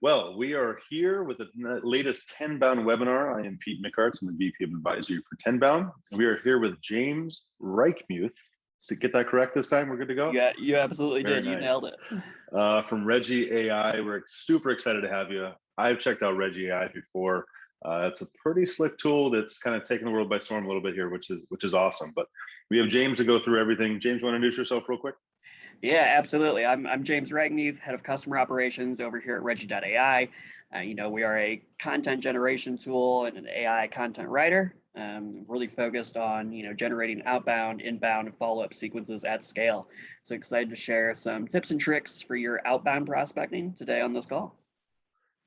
Well, we are here with the latest Tenbound webinar. I am Pete Mickarts. I'm the VP of Advisory for Tenbound. We are here with James Reichmuth. To get that correct this time, we're good to go? Yeah, you absolutely Very did. You nice. nailed it. From Regie.ai, we're super excited to have you. I've checked out Regie.ai before. It's a pretty slick tool that's kind of taken the world by storm a little bit here, which is awesome. But we have James to go through everything. James, want to introduce yourself real quick? Yeah, absolutely. I'm James Reichmuth, head of customer operations over here at Regie.ai. We are a content generation tool and an AI content writer. Really focused on generating outbound, inbound, and follow-up sequences at scale. So excited to share some tips and tricks for your outbound prospecting today on this call.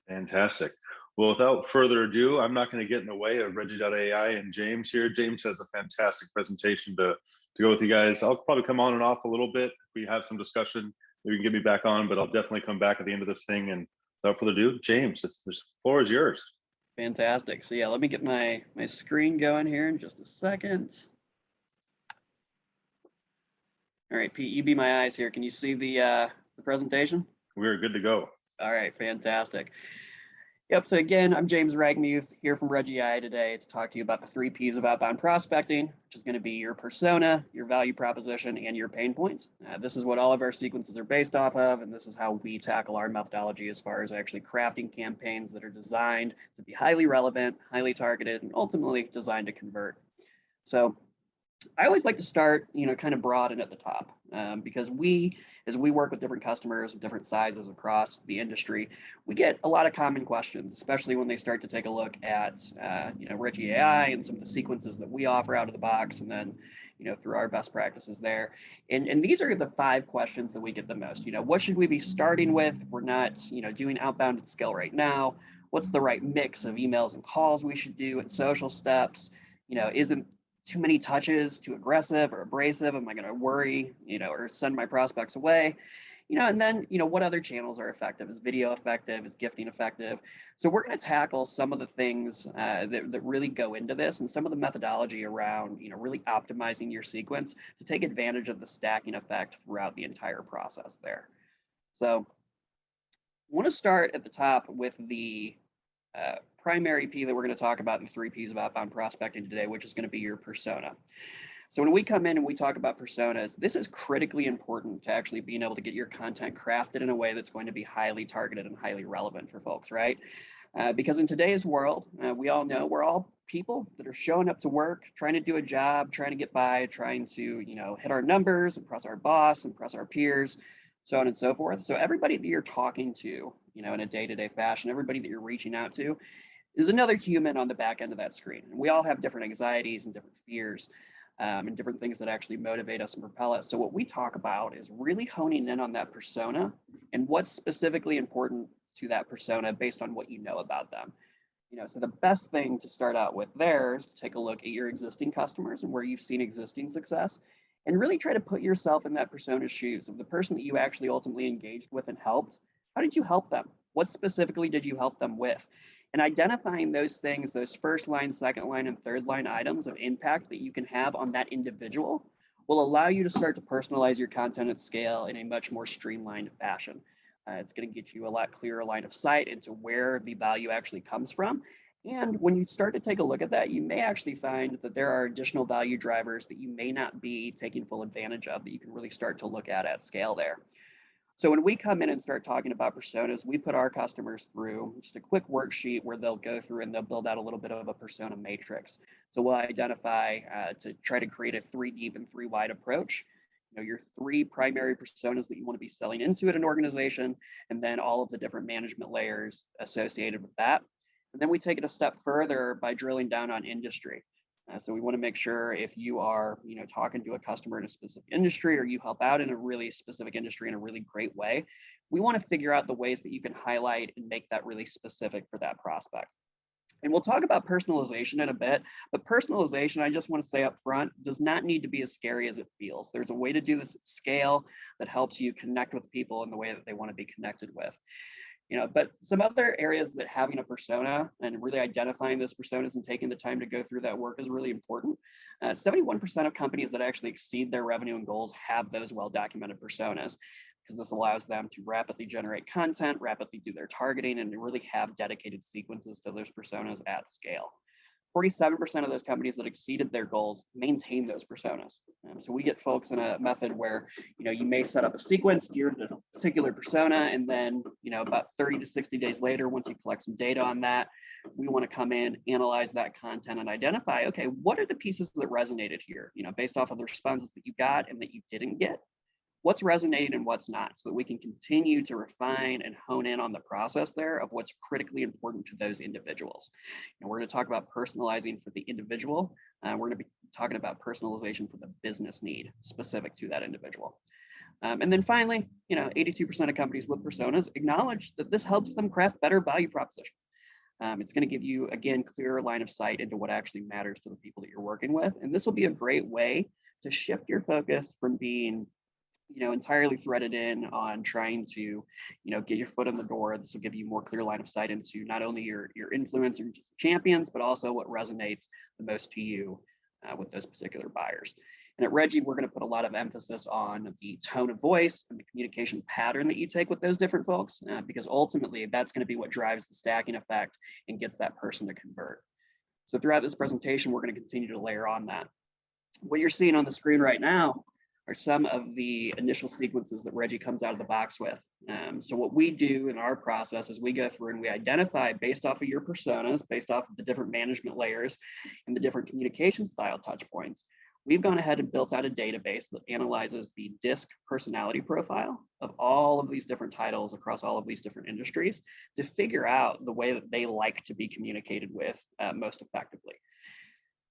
Fantastic. Well, without further ado, I'm not going to get in the way of Regie.ai and James here. James has a fantastic presentation to go with you guys. I'll probably come on and off a little bit. If we have some discussion, maybe you can get me back on, but I'll definitely come back at the end of this thing. And without further ado, James, the floor is yours. Fantastic. So yeah, let me get my screen going here in just a second. All right, Pete, you be my eyes here. Can you see the presentation? We're good to go. All right, fantastic. Yep, so again, I'm James Reichmuth here from Regie.ai today to talk to you about the 3 Ps of outbound prospecting, which is going to be your persona, your value proposition, and your pain points. This is what all of our sequences are based off of, and this is how we tackle our methodology as far as actually crafting campaigns that are designed to be highly relevant, highly targeted, and ultimately designed to convert. So I always like to start, kind of broad and at the top, because as we work with different customers of different sizes across the industry, we get a lot of common questions, especially when they start to take a look at, Regie.ai and some of the sequences that we offer out of the box, and then, through our best practices there. And these are the 5 questions that we get the most. What should we be starting with if we're not, doing outbound at scale right now? What's the right mix of emails and calls we should do and social steps? Isn't too many touches too aggressive or abrasive? Am I going to worry, or send my prospects away? And then, what other channels are effective? Is video effective? Is gifting effective? So we're going to tackle some of the things that really go into this, and some of the methodology around, really optimizing your sequence to take advantage of the stacking effect throughout the entire process there. So I want to start at the top with the primary P that we're going to talk about in 3 Ps of outbound prospecting today, which is going to be your persona. So when we come in and we talk about personas, this is critically important to actually being able to get your content crafted in a way that's going to be highly targeted and highly relevant for folks, right? Because in today's world, we all know we're all people that are showing up to work, trying to do a job, trying to get by, trying to, hit our numbers, impress our boss, impress our peers, so on and so forth. So everybody that you're talking to, in a day-to-day fashion, everybody that you're reaching out to is another human on the back end of that screen. And we all have different anxieties and different fears and different things that actually motivate us and propel us. So what we talk about is really honing in on that persona and what's specifically important to that persona based on what you know about them. So the best thing to start out with there is to take a look at your existing customers and where you've seen existing success, and really try to put yourself in that persona's shoes of the person that you actually ultimately engaged with and helped. How did you help them? What specifically did you help them with? And identifying those things, those first line, second line, and third line items of impact that you can have on that individual will allow you to start to personalize your content at scale in a much more streamlined fashion. It's going to get you a lot clearer line of sight into where the value actually comes from. And when you start to take a look at that, you may actually find that there are additional value drivers that you may not be taking full advantage of that you can really start to look at scale there. So when we come in and start talking about personas, we put our customers through just a quick worksheet where they'll go through and they'll build out a little bit of a persona matrix. So we'll identify to try to create a 3 deep and 3 wide approach. Your 3 primary personas that you want to be selling into at an organization, and then all of the different management layers associated with that. And then we take it a step further by drilling down on industry. So we want to make sure if you are, talking to a customer in a specific industry, or you help out in a really specific industry in a really great way, we want to figure out the ways that you can highlight and make that really specific for that prospect. And we'll talk about personalization in a bit, but personalization, I just want to say up front, does not need to be as scary as it feels. There's a way to do this at scale that helps you connect with people in the way that they want to be connected with. But some other areas that having a persona and really identifying those personas and taking the time to go through that work is really important. 71% of companies that actually exceed their revenue and goals have those well-documented personas. because this allows them to rapidly generate content, rapidly do their targeting, and to really have dedicated sequences to those personas at scale. 47% of those companies that exceeded their goals maintain those personas. So we get folks in a method where, you may set up a sequence geared to a particular persona, and then, about 30 to 60 days later, once you collect some data on that, we want to come in, analyze that content, and identify, okay, what are the pieces that resonated here, based off of the responses that you got and that you didn't get? What's resonating and what's not, so that we can continue to refine and hone in on the process there of what's critically important to those individuals. And we're going to talk about personalizing for the individual. We're going to be talking about personalization for the business need specific to that individual. And then finally, 82% of companies with personas acknowledge that this helps them craft better value propositions. It's going to give you, again, clearer line of sight into what actually matters to the people that you're working with. And this will be a great way to shift your focus from being entirely threaded in on trying to, get your foot in the door. This will give you more clear line of sight into not only your influence and champions, but also what resonates the most to you with those particular buyers. And at Regie, we're going to put a lot of emphasis on the tone of voice and the communication pattern that you take with those different folks, because ultimately that's going to be what drives the stacking effect and gets that person to convert. So throughout this presentation, we're going to continue to layer on that. What you're seeing on the screen right now are some of the initial sequences that Regie comes out of the box with. So what we do in our process is we go through and we identify, based off of your personas, based off of the different management layers and the different communication style touch points, we've gone ahead and built out a database that analyzes the DISC personality profile of all of these different titles across all of these different industries to figure out the way that they like to be communicated with most effectively.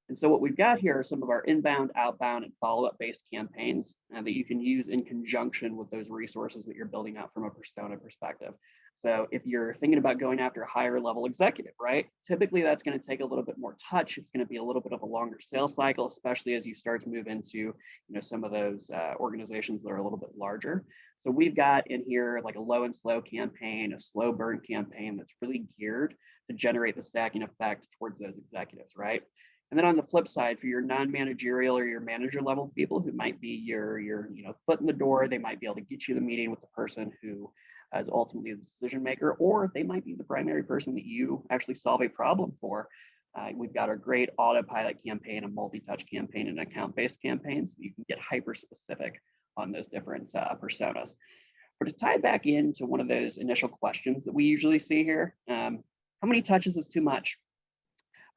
And so what we've got here are some of our inbound, outbound, and follow-up based campaigns that you can use in conjunction with those resources that you're building out from a persona perspective. So if you're thinking about going after a higher level executive, right? Typically that's going to take a little bit more touch. It's going to be a little bit of a longer sales cycle, especially as you start to move into, some of those organizations that are a little bit larger. So we've got in here like a low and slow campaign, a slow burn campaign that's really geared to generate the stacking effect towards those executives, right? And then on the flip side, for your non-managerial or your manager level people who might be your foot in the door, they might be able to get you the meeting with the person who is ultimately the decision maker, or they might be the primary person that you actually solve a problem for. We've got our great autopilot campaign, a multi-touch campaign, and account-based campaign, so you can get hyper-specific on those different personas. But to tie back into one of those initial questions that we usually see here, how many touches is too much?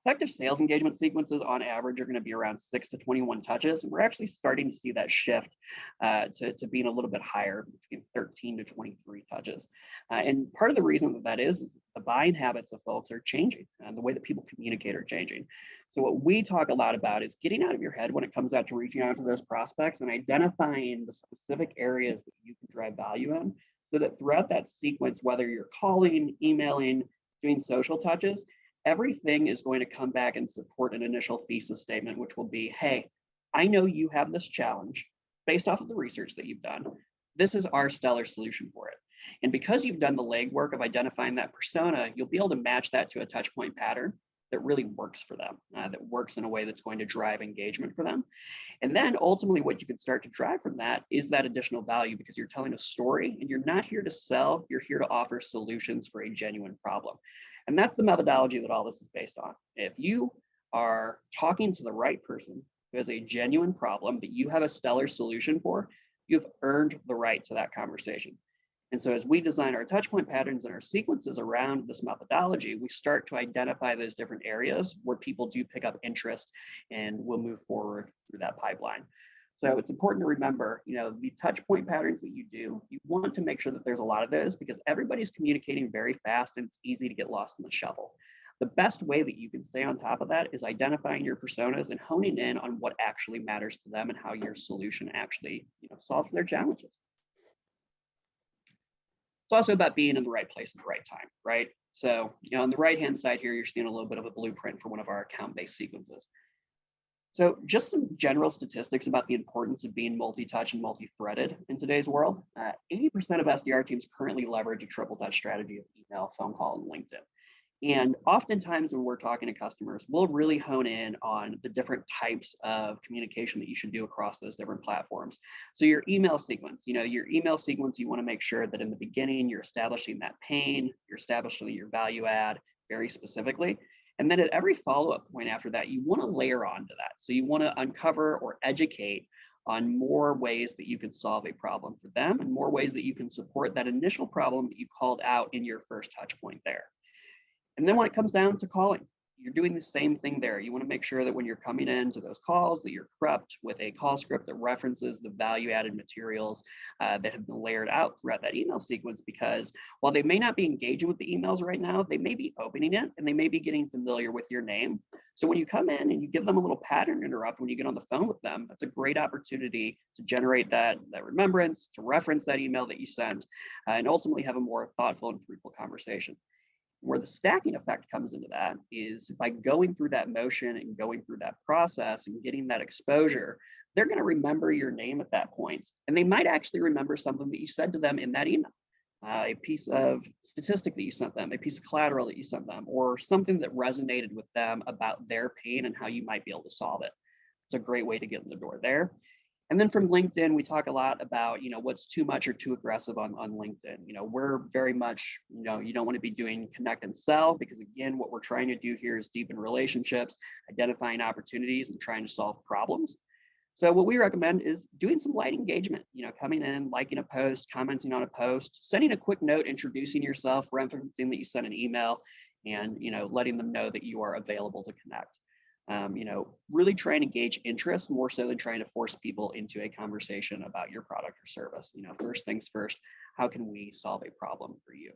Effective sales engagement sequences on average are going to be around 6 to 21 touches. And we're actually starting to see that shift to being a little bit higher, between 13 to 23 touches. And part of the reason that is the buying habits of folks are changing and the way that people communicate are changing. So what we talk a lot about is getting out of your head when it comes out to reaching out to those prospects and identifying the specific areas that you can drive value in, so that throughout that sequence, whether you're calling, emailing, doing social touches, everything is going to come back and support an initial thesis statement, which will be, hey, I know you have this challenge based off of the research that you've done. This is our stellar solution for it. And because you've done the legwork of identifying that persona, you'll be able to match that to a touch point pattern that really works for them, that works in a way that's going to drive engagement for them. And then ultimately what you can start to drive from that is that additional value, because you're telling a story and you're not here to sell, you're here to offer solutions for a genuine problem. And that's the methodology that all this is based on. If you are talking to the right person who has a genuine problem that you have a stellar solution for, you've earned the right to that conversation. And so as we design our touchpoint patterns and our sequences around this methodology, we start to identify those different areas where people do pick up interest and will move forward through that pipeline. So it's important to remember, the touch point patterns that you do, you want to make sure that there's a lot of those, because everybody's communicating very fast and it's easy to get lost in the shuffle. The best way that you can stay on top of that is identifying your personas and honing in on what actually matters to them and how your solution actually solves their challenges. It's also about being in the right place at the right time, right? So on the right-hand side here, you're seeing a little bit of a blueprint for one of our account-based sequences. So just some general statistics about the importance of being multi-touch and multi-threaded in today's world. 80% of SDR teams currently leverage a triple touch strategy of email, phone call, and LinkedIn. And oftentimes when we're talking to customers, we'll really hone in on the different types of communication that you should do across those different platforms. So your email sequence, you want to make sure that in the beginning, you're establishing that pain, you're establishing your value add very specifically. And then at every follow-up point after that, you want to layer onto that. So you want to uncover or educate on more ways that you can solve a problem for them and more ways that you can support that initial problem that you called out in your first touch point there. And then when it comes down to calling, you're doing the same thing there. You want to make sure that when you're coming into those calls that you're prepped with a call script that references the value added materials that have been layered out throughout that email sequence, because while they may not be engaging with the emails right now, they may be opening it and they may be getting familiar with your name. So when you come in and you give them a little pattern interrupt when you get on the phone with them, that's a great opportunity to generate that remembrance, to reference that email that you sent, and ultimately have a more thoughtful and fruitful conversation. Where the stacking effect comes into that is by going through that motion and going through that process and getting that exposure, they're going to remember your name at that point. And they might actually remember something that you said to them in that email, a piece of statistic that you sent them, a piece of collateral that you sent them, or something that resonated with them about their pain and how you might be able to solve it. It's a great way to get in the door there. And then from LinkedIn, we talk a lot about, what's too much or too aggressive on LinkedIn. We're very much, you don't want to be doing connect and sell, because again, what we're trying to do here is deepen relationships, identifying opportunities and trying to solve problems. So what we recommend is doing some light engagement, coming in, liking a post, commenting on a post, sending a quick note, introducing yourself, referencing that you sent an email, and, letting them know that you are available to connect. Really trying to gauge interest more so than trying to force people into a conversation about your product or service. First things first, how can we solve a problem for you?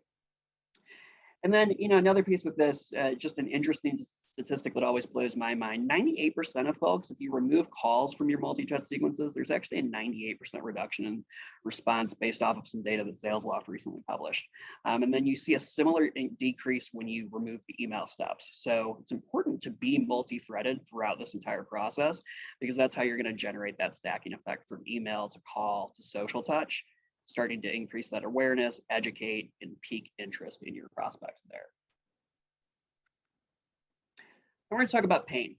And then, another piece with this, just an interesting statistic that always blows my mind, 98% of folks, if you remove calls from your multi-touch sequences, there's actually a 98% reduction in response based off of some data that SalesLoft recently published. And then you see a similar decrease when you remove the email steps. So it's important to be multi-threaded throughout this entire process, because that's how you're going to generate that stacking effect from email to call to social touch, starting to increase that awareness, educate, and pique interest in your prospects there. We're going to talk about pain.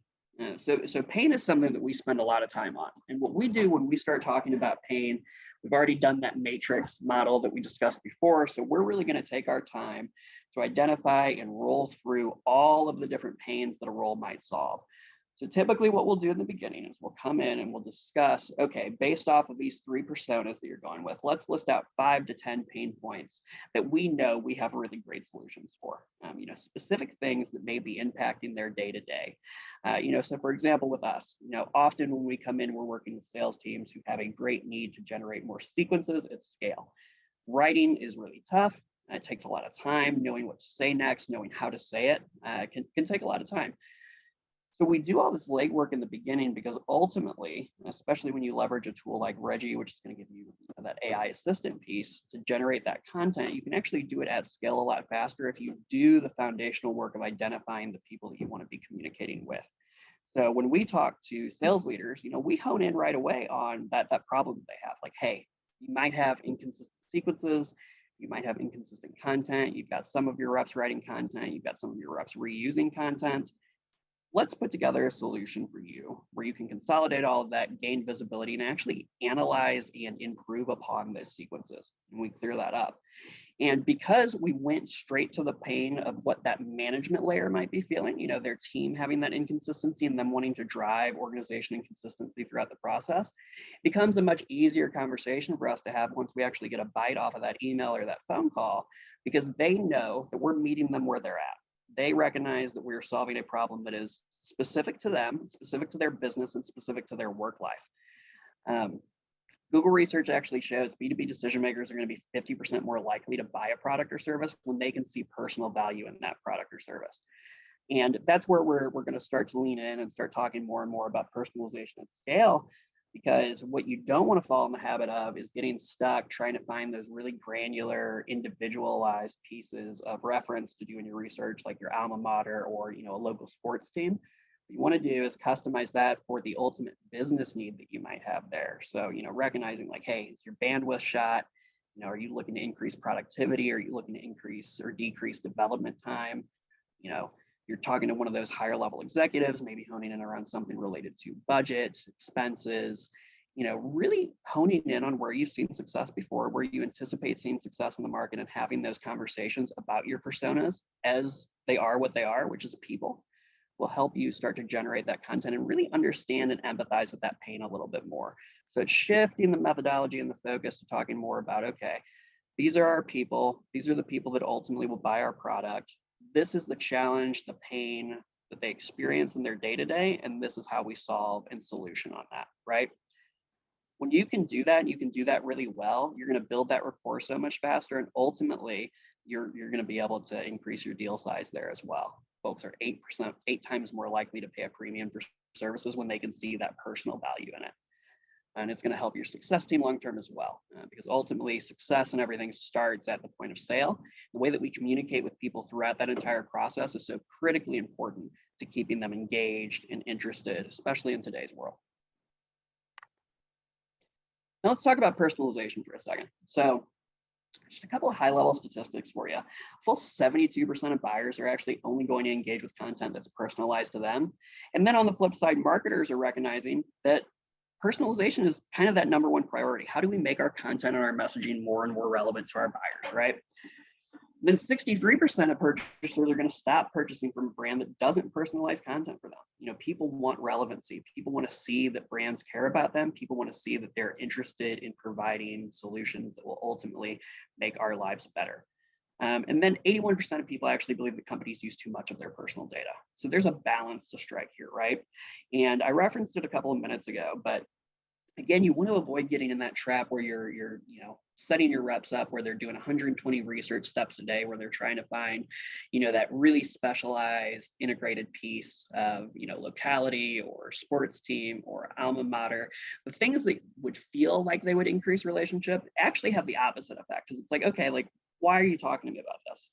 So pain is something that we spend a lot of time on. And what we do when we start talking about pain, we've already done that matrix model that we discussed before. So we're really going to take our time to identify and roll through all of the different pains that a role might solve. So typically what we'll do in the beginning is we'll come in and we'll discuss, okay, based off of these 3 personas that you're going with, let's list out 5 to 10 pain points that we know we have really great solutions for, specific things that may be impacting their day-to-day. So for example, with us, often when we come in, we're working with sales teams who have a great need to generate more sequences at scale. Writing is really tough. It takes a lot of time. Knowing what to say next, knowing how to say it can take a lot of time. So we do all this legwork in the beginning because ultimately, especially when you leverage a tool like Regie, which is going to give you that AI assistant piece to generate that content, you can actually do it at scale a lot faster if you do the foundational work of identifying the people that you want to be communicating with. So when we talk to sales leaders, we hone in right away on that problem they have. Like, hey, you might have inconsistent sequences, you might have inconsistent content, you've got some of your reps writing content, you've got some of your reps reusing content. Let's put together a solution for you where you can consolidate all of that, gain visibility, and actually analyze and improve upon those sequences. And we clear that up. And because we went straight to the pain of what that management layer might be feeling, their team having that inconsistency and them wanting to drive organization and consistency throughout the process, becomes a much easier conversation for us to have once we actually get a bite off of that email or that phone call, because they know that we're meeting them where they're at. They recognize that we're solving a problem that is specific to them, specific to their business, and specific to their work life. Google research actually shows B2B decision makers are going to be 50% more likely to buy a product or service when they can see personal value in that product or service. And that's where we're going to start to lean in and start talking more and more about personalization at scale, because what you don't want to fall in the habit of is getting stuck trying to find those really granular, individualized pieces of reference to do in your research, like your alma mater or a local sports team. What you want to do is customize that for the ultimate business need that you might have there. So, recognizing like, hey, is your bandwidth shot? Are you looking to increase productivity? Are you looking to increase or decrease development time? you're talking to one of those higher level executives, maybe honing in around something related to budget, expenses, really honing in on where you've seen success before, where you anticipate seeing success in the market, and having those conversations about your personas as they are what they are, which is people, will help you start to generate that content and really understand and empathize with that pain a little bit more. So it's shifting the methodology and the focus to talking more about, okay, these are our people. These are the people that ultimately will buy our product. This is the challenge, the pain that they experience in their day-to-day, and this is how we solve and solution on that, right? When you can do that, and you can do that really well, you're going to build that rapport so much faster, and ultimately you're going to be able to increase your deal size there as well. Folks are 8 times more likely to pay a premium for services when they can see that personal value in it. And it's going to help your success team long-term as well, because ultimately success and everything starts at the point of sale. The way that we communicate with people throughout that entire process is so critically important to keeping them engaged and interested, especially in today's world. Now let's talk about personalization for a second. So just a couple of high-level statistics for you. A full 72% of buyers are actually only going to engage with content that's personalized to them. And then on the flip side, marketers are recognizing that personalization is kind of that number one priority. How do we make our content and our messaging more and more relevant to our buyers, right? Then 63% of purchasers are going to stop purchasing from a brand that doesn't personalize content for them. People want relevancy. People want to see that brands care about them. People want to see that they're interested in providing solutions that will ultimately make our lives better. And then 81% of people actually believe that companies use too much of their personal data. So there's a balance to strike here, right? And I referenced it a couple of minutes ago, but again, you want to avoid getting in that trap where you're setting your reps up where they're doing 120 research steps a day, where they're trying to find, that really specialized integrated piece of, locality or sports team or alma mater. The things that would feel like they would increase relationship actually have the opposite effect, because it's like, okay, like, why are you talking to me about this?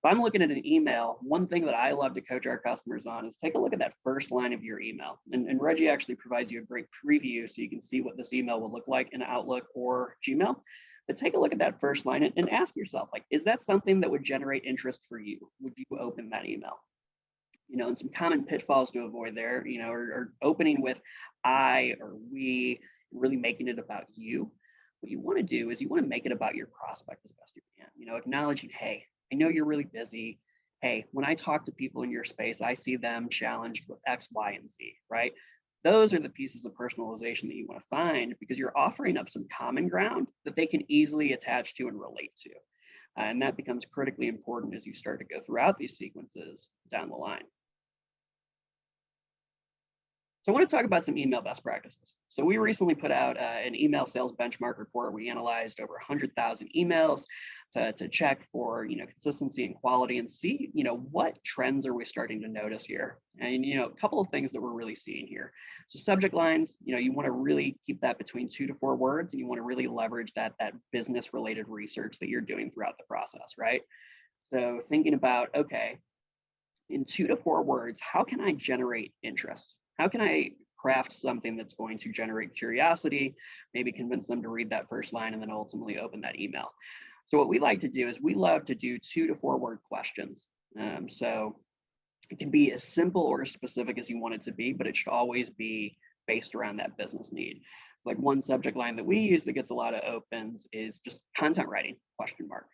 If I'm looking at an email, one thing that I love to coach our customers on is take a look at that first line of your email. And Reggie actually provides you a great preview so you can see what this email will look like in Outlook or Gmail. But take a look at that first line and ask yourself, like, is that something that would generate interest for you? Would you open that email? And some common pitfalls to avoid there, or opening with I or we, really making it about you. What you want to do is you want to make it about your prospect as best you can, acknowledging, hey, I know you're really busy. Hey, when I talk to people in your space, I see them challenged with X, Y, and Z, right? Those are the pieces of personalization that you want to find, because you're offering up some common ground that they can easily attach to and relate to. And that becomes critically important as you start to go throughout these sequences down the line. So I want to talk about some email best practices. So we recently put out an email sales benchmark report. We analyzed over 100,000 emails to check for consistency and quality, and see what trends are we starting to notice here. And a couple of things that we're really seeing here. So subject lines, you want to really keep that between 2 to 4 words, and you want to really leverage that business related research that you're doing throughout the process, right? So thinking about, okay, in 2 to 4 words, how can I generate interest? How can I craft something that's going to generate curiosity, maybe convince them to read that first line, and then ultimately open that email? So what we like to do is we love to do 2 to 4 word questions. So it can be as simple or as specific as you want it to be, but it should always be based around that business need. So like one subject line that we use that gets a lot of opens is just content writing, question mark.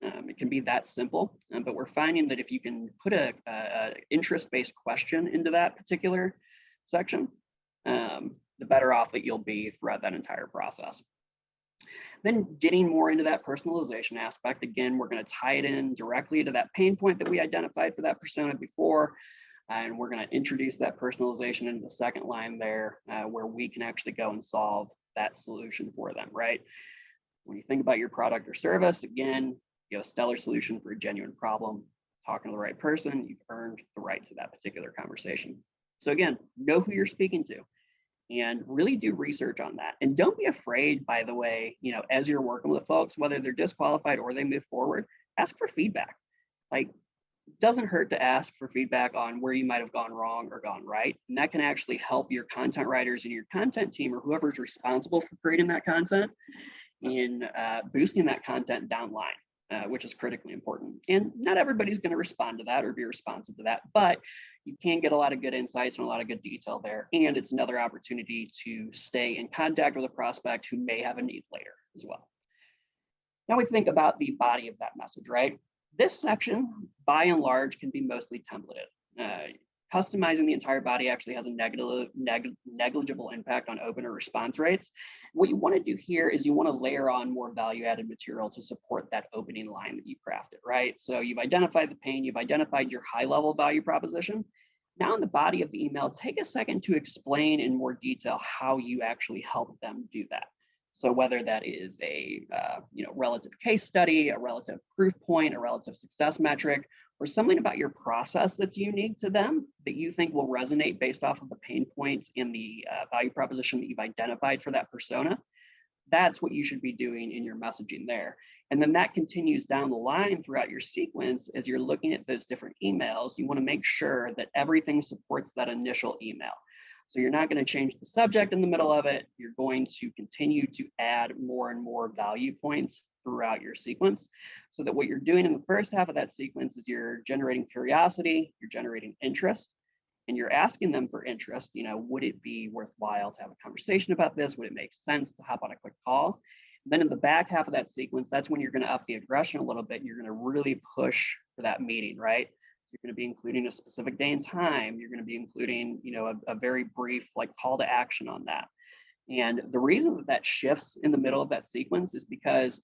It can be that simple, but we're finding that if you can put a interest-based question into that particular section, the better off that you'll be throughout that entire process. Then getting more into that personalization aspect, again, we're going to tie it in directly to that pain point that we identified for that persona before, and we're going to introduce that personalization into the second line there, where we can actually go and solve that solution for them, right? When you think about your product or service, again, you have a stellar solution for a genuine problem. Talking to the right person, you've earned the right to that particular conversation. So again, know who you're speaking to and really do research on that. And don't be afraid, by the way, as you're working with folks, whether they're disqualified or they move forward, ask for feedback. Like, it doesn't hurt to ask for feedback on where you might have gone wrong or gone right. And that can actually help your content writers and your content team, or whoever's responsible for creating that content, in boosting that content downline. which is critically important. And not everybody's going to respond to that or be responsive to that, but you can get a lot of good insights and a lot of good detail there. And it's another opportunity to stay in contact with a prospect who may have a need later as well. Now we think about the body of that message, right? This section, by and large, can be mostly templated. Customizing the entire body actually has a negligible impact on open or response rates. What you want to do here is you want to layer on more value-added material to support that opening line that you crafted, right? So you've identified the pain, you've identified your high-level value proposition. Now in the body of the email, take a second to explain in more detail how you actually help them do that. So whether that is a relative case study, a relative proof point, a relative success metric, or something about your process that's unique to them that you think will resonate based off of the pain points in the value proposition that you've identified for that persona, that's what you should be doing in your messaging there. And then that continues down the line throughout your sequence. As you're looking at those different emails, you want to make sure that everything supports that initial email. So you're not going to change the subject in the middle of it. You're going to continue to add more and more value points throughout your sequence, so that what you're doing in the first half of that sequence is you're generating curiosity, you're generating interest, and you're asking them for interest. Would it be worthwhile to have a conversation about this? Would it make sense to hop on a quick call? And then in the back half of that sequence, that's when you're going to up the aggression a little bit. You're going to really push for that meeting, right? So you're going to be including a specific day and time. You're going to be including, a very brief call to action on that. And the reason that shifts in the middle of that sequence is because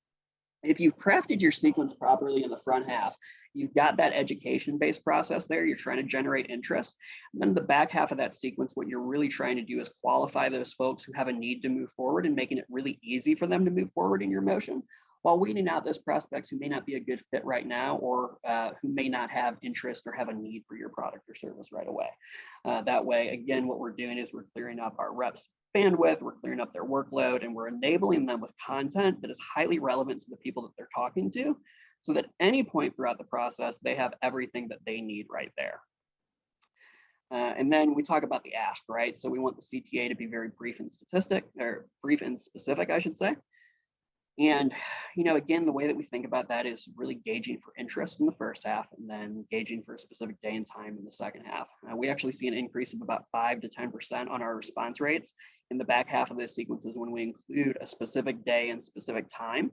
if you've crafted your sequence properly in the front half, you've got that education-based process there, you're trying to generate interest. And then the back half of that sequence, what you're really trying to do is qualify those folks who have a need to move forward and making it really easy for them to move forward in your motion, while weeding out those prospects who may not be a good fit right now, or who may not have interest or have a need for your product or service right away. That way, again, what we're doing is we're clearing up our reps' bandwidth, we're clearing up their workload, and we're enabling them with content that is highly relevant to the people that they're talking to, so that at any point throughout the process, they have everything that they need right there. And then we talk about the ask, right? So we want the CTA to be very brief and specific, I should say. And, again, the way that we think about that is really gauging for interest in the first half and then gauging for a specific day and time in the second half. We actually see an increase of about 5 to 10% on our response rates in the back half of those sequences when we include a specific day and specific time,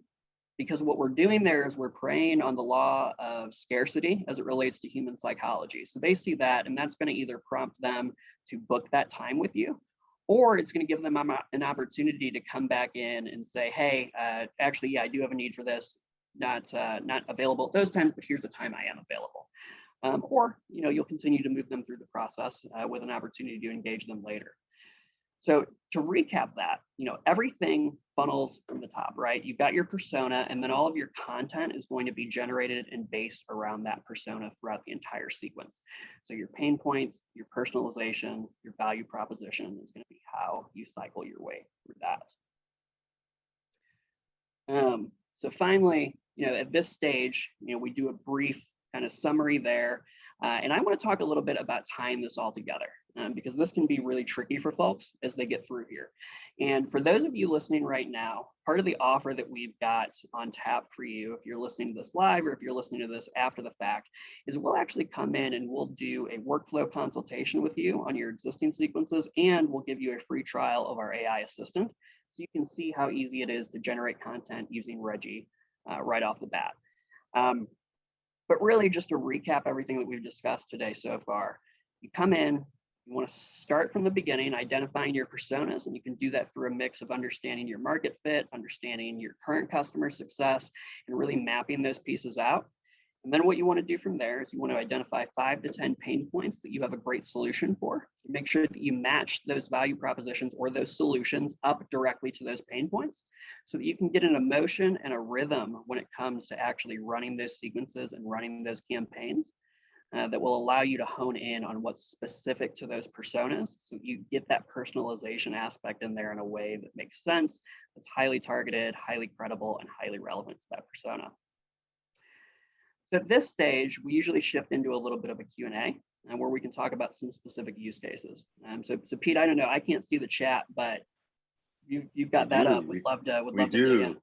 because what we're doing there is we're preying on the law of scarcity as it relates to human psychology. So they see that, and that's going to either prompt them to book that time with you, or it's going to give them an opportunity to come back in and say, hey, actually, yeah, I do have a need for this, not available at those times, but here's the time I am available. Or, you'll continue to move them through the process with an opportunity to engage them later. So to recap that, everything funnels from the top, right? You've got your persona, and then all of your content is going to be generated and based around that persona throughout the entire sequence. So your pain points, your personalization, your value proposition is going to be how you cycle your way through that. So finally, at this stage, we do a brief kind of summary there. And I want to talk a little bit about tying this all together, because this can be really tricky for folks as they get through here. And for those of you listening right now, part of the offer that we've got on tap for you, if you're listening to this live or if you're listening to this after the fact, is we'll actually come in and we'll do a workflow consultation with you on your existing sequences, and we'll give you a free trial of our AI assistant, so you can see how easy it is to generate content using Regie right off the bat. But really, just to recap everything that we've discussed today so far, you come in, you want to start from the beginning, identifying your personas, and you can do that through a mix of understanding your market fit, understanding your current customer success, and really mapping those pieces out. And then what you want to do from there is you want to identify 5 to 10 pain points that you have a great solution for. Make sure that you match those value propositions or those solutions up directly to those pain points, so that you can get an emotion and a rhythm when it comes to actually running those sequences and running those campaigns that will allow you to hone in on what's specific to those personas, so you get that personalization aspect in there in a way that makes sense, that's highly targeted, highly credible, and highly relevant to that persona. So at this stage, we usually shift into a little bit of a Q&A where we can talk about some specific use cases. So Pete, I don't know, I can't see the chat, but you've got that up. We'd love to dig in.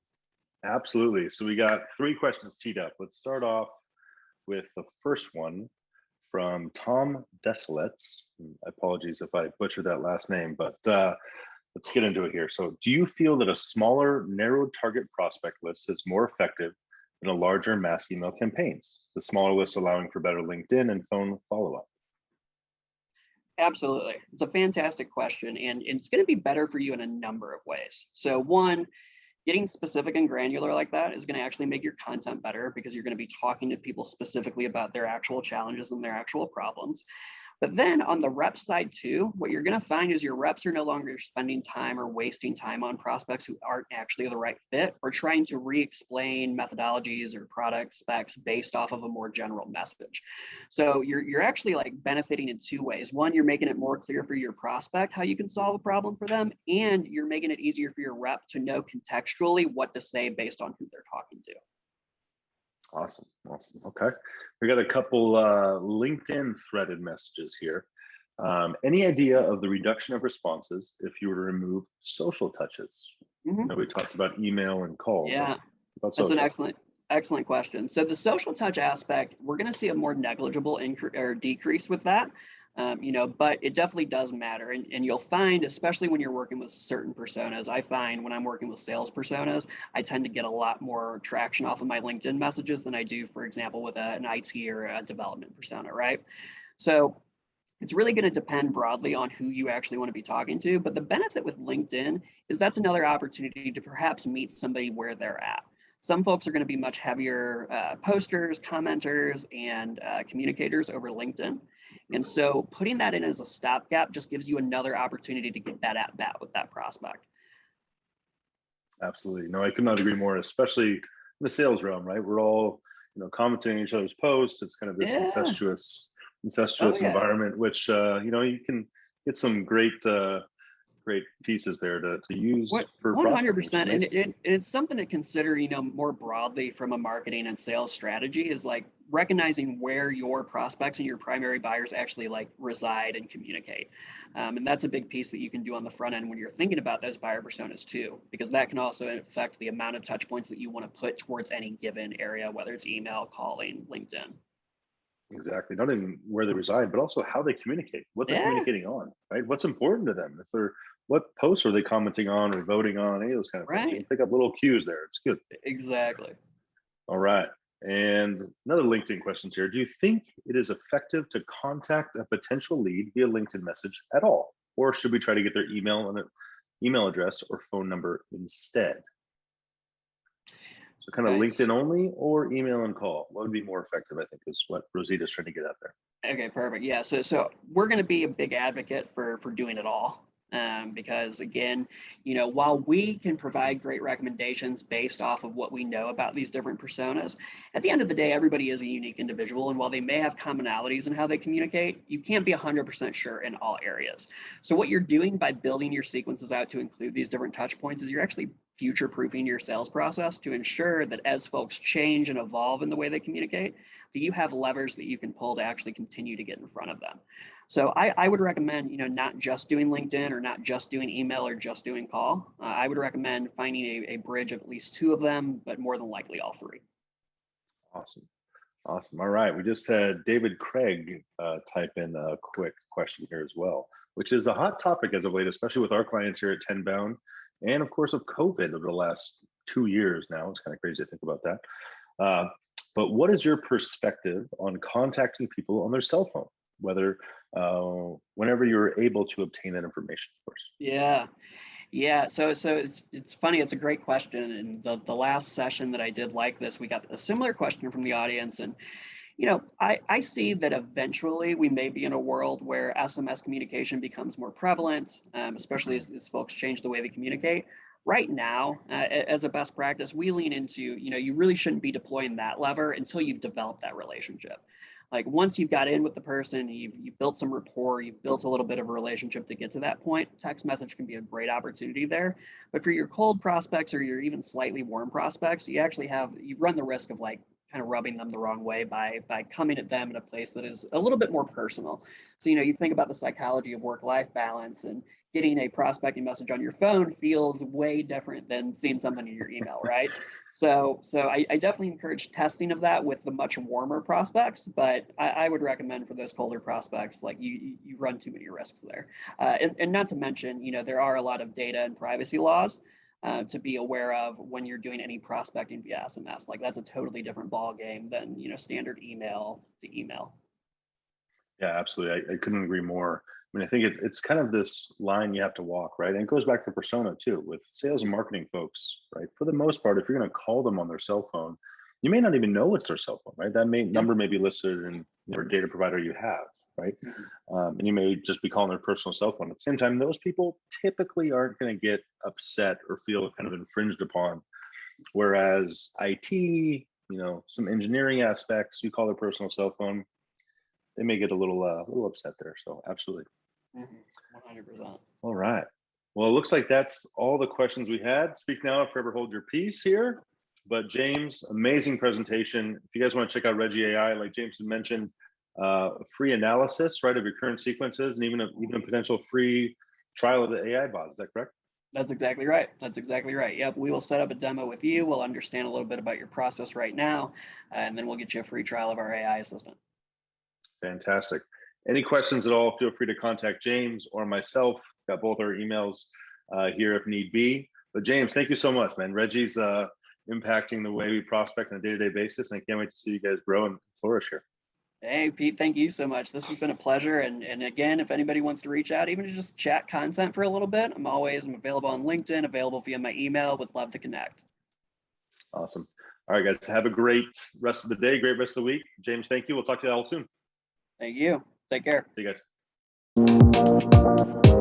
Absolutely. So we got 3 questions teed up. Let's start off with the first one from Tom Desilets. Apologies if I butchered that last name, but let's get into it here. So do you feel that a smaller, narrowed target prospect list is more effective than a larger mass email campaigns? The smaller list allowing for better LinkedIn and phone follow-up. Absolutely. It's a fantastic question, and it's going to be better for you in a number of ways. So one, getting specific and granular like that is going to actually make your content better because you're going to be talking to people specifically about their actual challenges and their actual problems. But then on the rep side too, what you're going to find is your reps are no longer spending time or wasting time on prospects who aren't actually the right fit or trying to re-explain methodologies or product specs based off of a more general message. So you're actually like benefiting in 2 ways. One, you're making it more clear for your prospect how you can solve a problem for them, and you're making it easier for your rep to know contextually what to say based on who they're talking to. Awesome. Okay. We got a couple LinkedIn threaded messages here. Any idea of the reduction of responses if you were to remove social touches? We talked about email and call. Yeah, that's an excellent question. So the social touch aspect, we're going to see a more negligible decrease with that. But it definitely does matter. And you'll find, especially when you're working with certain personas, I find when I'm working with sales personas, I tend to get a lot more traction off of my LinkedIn messages than I do, for example, with an IT or a development persona, right? So it's really going to depend broadly on who you actually want to be talking to. But the benefit with LinkedIn is that's another opportunity to perhaps meet somebody where they're at. Some folks are going to be much heavier posters, commenters, and communicators over LinkedIn. And so putting that in as a stopgap just gives you another opportunity to get that at bat with that prospect. Absolutely. No, I could not agree more, especially in the sales realm, right? We're all, commenting each other's posts. It's kind of this incestuous environment, which, you can get some great pieces there to use for 100%. And it's something to consider, more broadly from a marketing and sales strategy is like recognizing where your prospects and your primary buyers actually like reside and communicate. And that's a big piece that you can do on the front end when you're thinking about those buyer personas too, because that can also affect the amount of touch points that you want to put towards any given area, whether it's email, calling, LinkedIn. Exactly. Not even where they reside, but also how they communicate, what they're communicating on, right? What's important to them. What posts are they commenting on or voting on, any of those kind of things. You can pick up little cues there. It's good. Exactly. All right. And another LinkedIn question here. Do you think it is effective to contact a potential lead via LinkedIn message at all? Or should we try to get their email address or phone number instead? So kind of LinkedIn only or email and call? What would be more effective, I think, is what Rosita's trying to get out there. Okay, perfect. Yeah, so we're going to be a big advocate for doing it all. Because again, while we can provide great recommendations based off of what we know about these different personas, at the end of the day, everybody is a unique individual. And while they may have commonalities in how they communicate, you can't be 100% sure in all areas. So what you're doing by building your sequences out to include these different touch points is you're actually future-proofing your sales process to ensure that as folks change and evolve in the way they communicate, that you have levers that you can pull to actually continue to get in front of them. So I would recommend, not just doing LinkedIn or not just doing email or just doing call. I would recommend finding a bridge of at least 2 of them, but more than likely all 3. Awesome. All right. We just had David Craig type in a quick question here as well, which is a hot topic as of late, especially with our clients here at Tenbound. And of course, of COVID over the last 2 years now. It's kind of crazy to think about that. But what is your perspective on contacting people on their cell phone, whenever you're able to obtain that information, of course? Yeah. So it's funny. It's a great question. And the last session that I did like this, we got a similar question from the audience. And I see that eventually we may be in a world where SMS communication becomes more prevalent, especially as folks change the way they communicate. Right now, as a best practice, we lean into, you really shouldn't be deploying that lever until you've developed that relationship. Like once you've got in with the person, you've built some rapport, you've built a little bit of a relationship to get to that point, text message can be a great opportunity there. But for your cold prospects or your even slightly warm prospects, you run the risk of like kind of rubbing them the wrong way by coming at them in a place that is a little bit more personal. So, you know, you think about the psychology of work-life balance, and getting a prospecting message on your phone feels way different than seeing something in your email, right? So I definitely encourage testing of that with the much warmer prospects, but I would recommend for those colder prospects, like you run too many risks there. And not to mention, you know, there are a lot of data and privacy laws to be aware of when you're doing any prospecting via SMS. Like that's a totally different ball game than, you know, standard email to email. Yeah, absolutely. I couldn't agree more. I mean, I think it's kind of this line you have to walk, right? And it goes back to persona too, with sales and marketing folks, right? For the most part, if you're going to call them on their cell phone, you may not even know it's their cell phone, right? That number may be listed in your data provider you have, right? And you may just be calling their personal cell phone. At the same time, those people typically aren't going to get upset or feel kind of infringed upon. Whereas IT, you know, some engineering aspects, you call their personal cell phone, they may get a little upset there. So absolutely. 100%. All right. Well, it looks like that's all the questions we had. Speak now or forever hold your peace here. But James, amazing presentation. If you guys want to check out Regie.ai, like James had mentioned, free analysis, right, of your current sequences, and even a potential free trial of the AI bot. Is that correct? That's exactly right. That's exactly right. Yep. We will set up a demo with you. We'll understand a little bit about your process right now, and then we'll get you a free trial of our AI assistant. Fantastic. Any questions at all, feel free to contact James or myself. Got both our emails here if need be. But James, thank you so much, man. Reggie's impacting the way we prospect on a day-to-day basis, and I can't wait to see you guys grow and flourish here. Hey, Pete, thank you so much. This has been a pleasure. And again, if anybody wants to reach out, even to just chat content for a little bit, I'm available on LinkedIn, available via my email. Would love to connect. Awesome. All right, guys, have a great rest of the day, great rest of the week. James, thank you. We'll talk to you all soon. Thank you. Take care. See you guys.